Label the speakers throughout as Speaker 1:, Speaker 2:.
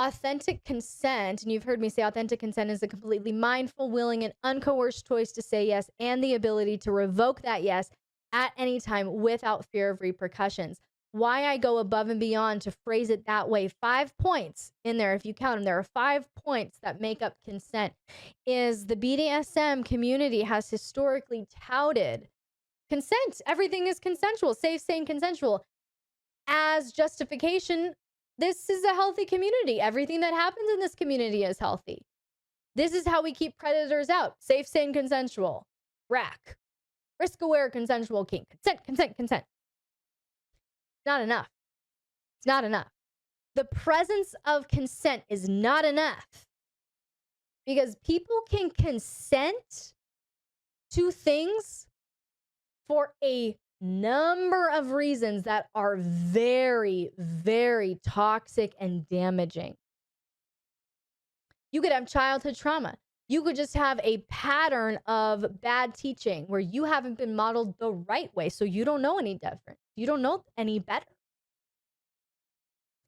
Speaker 1: Authentic consent, and you've heard me say authentic consent is a completely mindful, willing, and uncoerced choice to say yes and the ability to revoke that yes at any time without fear of repercussions. Why I go above and beyond to phrase it that way, 5 points in there, if you count them, there are 5 points that make up consent, is the BDSM community has historically touted consent. Everything is consensual, safe, sane, consensual, as justification. This is a healthy community. Everything that happens in this community is healthy. This is how we keep predators out. Safe, sane, consensual. RAC. Risk-aware, consensual kink. Consent, consent, consent. Not enough. It's not enough. The presence of consent is not enough. Because people can consent to things for a number of reasons that are very, very toxic and damaging. You could have childhood trauma. You could just have a pattern of bad teaching where you haven't been modeled the right way, so you don't know any different. You don't know any better.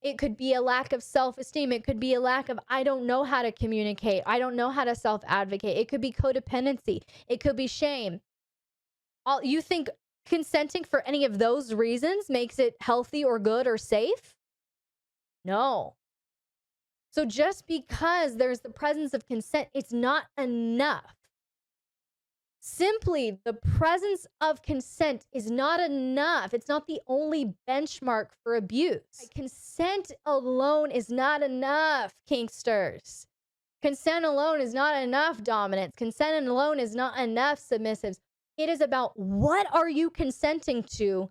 Speaker 1: It could be a lack of self-esteem. It could be a lack of, I don't know how to communicate. I don't know how to self-advocate. It could be codependency. It could be shame. You think consenting for any of those reasons makes it healthy or good or safe? No. So just because there's the presence of consent, it's not enough. Simply the presence of consent is not enough. It's not the only benchmark for abuse. Consent alone is not enough, kinksters. Consent alone is not enough, dominance. Consent alone is not enough, submissives. It is about what are you consenting to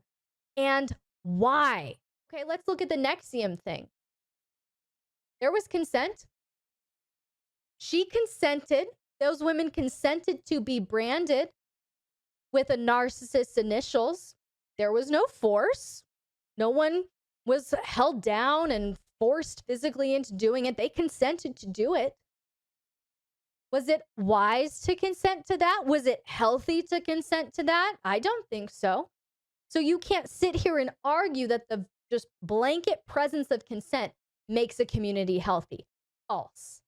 Speaker 1: and why. Okay, let's look at the NXIVM thing. There was consent. She consented. Those women consented to be branded with a narcissist's initials. There was no force. No one was held down and forced physically into doing it. They consented to do it. Was it wise to consent to that? Was it healthy to consent to that? I don't think so. So you can't sit here and argue that the just blanket presence of consent makes a community healthy. False.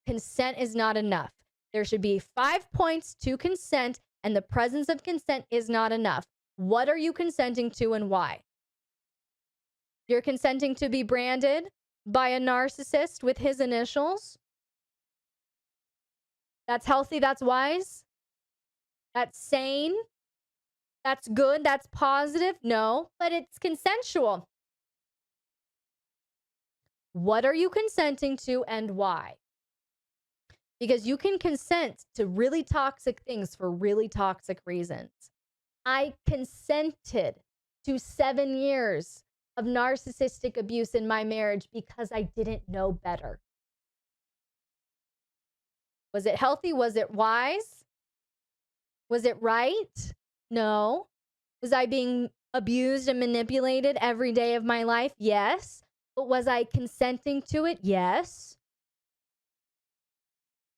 Speaker 1: Consent is not enough. There should be 5 points to consent, and the presence of consent is not enough. What are you consenting to and why? You're consenting to be branded by a narcissist with his initials? That's healthy, that's wise, that's sane, that's good, that's positive? No, but it's consensual. What are you consenting to and why? Because you can consent to really toxic things for really toxic reasons. I consented to 7 years of narcissistic abuse in my marriage because I didn't know better. Was it healthy? Was it wise? Was it right? No. Was I being abused and manipulated every day of my life? Yes. But was I consenting to it? Yes.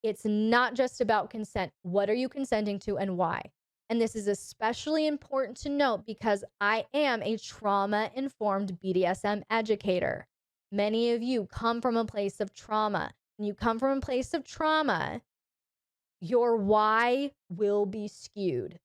Speaker 1: It's not just about consent. What are you consenting to and why? And this is especially important to note because I am a trauma-informed BDSM educator. Many of you come from a place of trauma. When you come from a place of trauma, your why will be skewed.